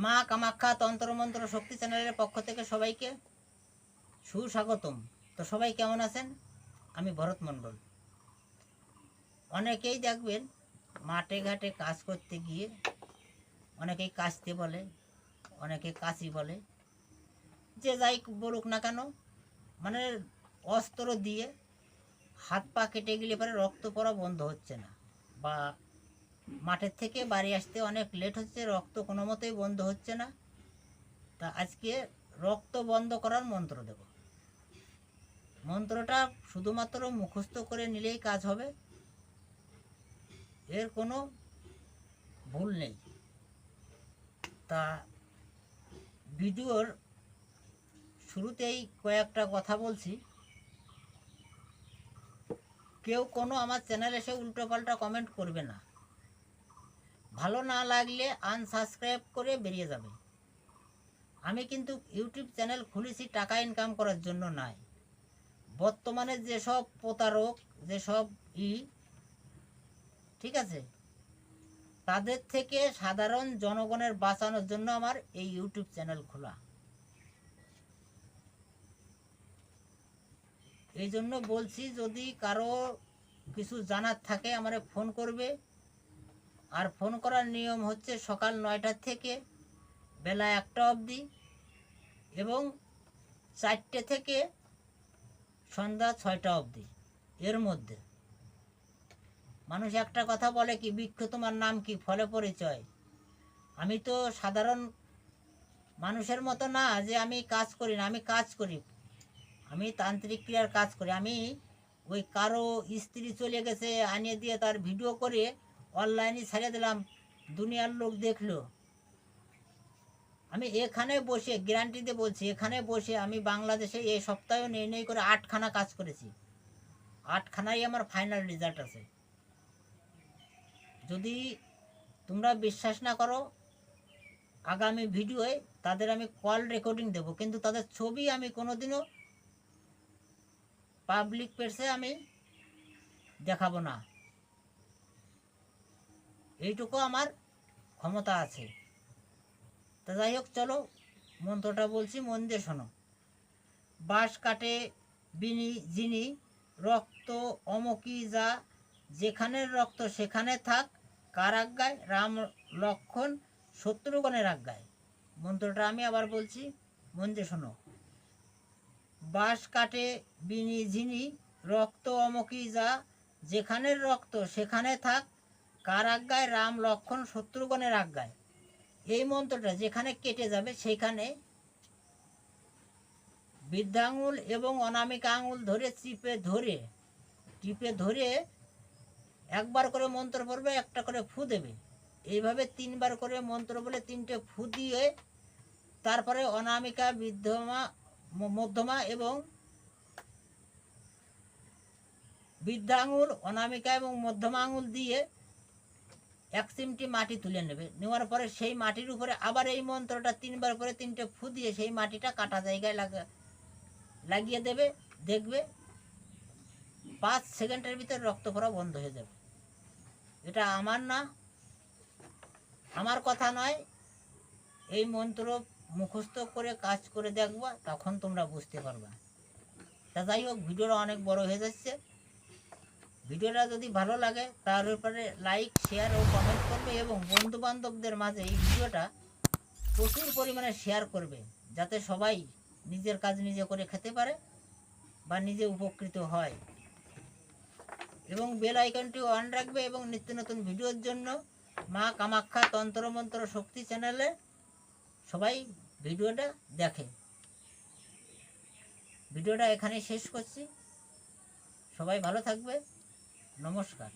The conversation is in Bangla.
মা কামাখ্যা তন্ত্রমন্ত্র শক্তি চ্যানেলের পক্ষ থেকে সবাইকে সুস্বাগতম। তো সবাই কেমন আছেন? আমি ভরত মণ্ডল। অনেকেই দেখবেন মাঠে ঘাটে কাজ করতে গিয়ে অনেকেই কাস্তে বলে, অনেকে কাশি বলে, যে যাই বলুক না কেন, মানে অস্ত্র দিয়ে হাত পা কেটে গেলে পরে রক্ত পড়া বন্ধ হচ্ছে না, বা মাঠের থেকে বাড়ি আসতে অনেক লেট হচ্ছে, রক্ত কোনো মতেই বন্ধ হচ্ছে না। তা আজকে রক্ত বন্ধ করার মন্ত্র দেব। মন্ত্রটা শুধুমাত্র মুখস্থ করে নিলেই কাজ হবে, এর কোনো ভুল নেই। তা ভিডিওর শুরুতেই কয়েকটা কথা বলছি। কেউ কোনো আমার চ্যানেল এসে উল্টোপাল্টা কমেন্ট করবে না। ভালো না লাগলে আনসাবস্ক্রাইব করে বেরিয়ে যাবে। আমি কিন্তু ইউটিউব চ্যানেল খুলেছি টাকা ইনকাম করার জন্য নয়। বর্তমানে যেসব প্রতারক, যেসব ঠিক আছে, তাদের থেকে সাধারণ জনগণের বাঁচানোর জন্য আমার এই ইউটিউব চ্যানেল খোলা। এই জন্য বলছি, যদি কারো কিছু জানার থাকে আমারে ফোন করবে। আর ফোন করার নিয়ম হচ্ছে সকাল 9টা থেকে বেলা 1টা অবধি, এবং 4টে থেকে সন্ধ্যা 6টা অবধি। এর মধ্যে মানুষ একটা কথা বলে কি, বৃক্ষ তোমার নাম কি, ফলে পরিচয়। আমি তো সাধারণ মানুষের মতো না যে আমি কাজ করি না, আমি কাজ করি। আমি তান্ত্রিক ক্রিয়ার কাজ করি। আমি ওই কারো স্ত্রী চলে গেছে আনিয়ে দিয়ে তার ভিডিও করে অনলাইনে ছেড়ে দিলাম, দুনিয়ার লোক দেখলো। আমি এখানে বসে গ্যারান্টি দিয়ে বলছি, এখানে বসে আমি বাংলাদেশে এই সপ্তাহেও নেই করে 8খানা কাজ করেছি। 8খানাই আমার ফাইনাল রেজাল্ট আছে। যদি তোমরা বিশ্বাস না করো, আগামী ভিডিওয়ে তাদের আমি কল রেকর্ডিং দেব, কিন্তু তাদের ছবি আমি কোনোদিনও পাবলিক প্লেসে আমি দেখাবো না। এইটুকু আমার ক্ষমতা আছে। তা যাই হোক, চলো মন্ত্রটা বলছি, মন দিয়ে শোনো। বাঁশ কাটে বিনি যিনি, রক্ত অমকি যা, যেখানের রক্ত সেখানে থাক, কার আজ্ঞায়? রাম লক্ষণ শত্রুগণের আজ্ঞায়। মন্ত্রটা আমি আবার বলছি, মন দিয়ে শোনো। বাঁশ কাটে বিনি যিনি, রক্ত অমকি যা, যেখানের রক্ত সেখানে থাক, কার আজ্ঞায়? রাম লক্ষণ শত্রুগণের আজ্ঞায়। এই মন্ত্রটা যেখানে কেটে যাবে সেখানে বৃদ্ধাঙ্গুল এবং অনামিকা আঙুল ধরে টিপে ধরে একবার করে মন্ত্র পড়বে, একটা করে ফু দেবে। এইভাবে 3বার করে মন্ত্র বলে 3টে ফু দিয়ে তারপরে অনামিকা, মধ্যমা এবং বৃদ্ধা আঙুল, অনামিকা এবং মধ্যমা আঙুল দিয়ে 1 চিমটি মাটি তুলে নেবে। নেওয়ার পরে সেই মাটির উপরে আবার এই মন্ত্রটা 3বার করে 3টে ফু দিয়ে সেই মাটিটা কাটা জায়গায় লাগিয়ে দেবে। দেখবে 5 সেকেন্ডের ভিতর রক্ত পড়া বন্ধ হয়ে যাবে। এটা আমার না, আমার কথা নয়। এই মন্ত্র মুখস্থ করে কাজ করে দেখবা, তখন তোমরা বুঝতে পারবা। তা যাই হোক, ভিডিওটা অনেক বড় হয়ে যাচ্ছে। ভিডিওটা যদি ভালো লাগে তার উপরে লাইক, শেয়ার ও কমেন্ট করবে, এবং বন্ধু বান্ধবদের মাঝে এই ভিডিওটা প্রচুর পরিমাণে শেয়ার করবে, যাতে সবাই নিজের কাজ নিজে করে খেতে পারে বা নিজে উপকৃত হয়। এবং বেল আইকনটি অন রাখবে, এবং নিত্য নতুন ভিডিওর জন্য মা কামাখ্যা তন্ত্রমন্ত্র শক্তি চ্যানেলে সবাই ভিডিওটা দেখে। ভিডিওটা এখানে শেষ করছি। সবাই ভালো থাকবে। নমস্কার।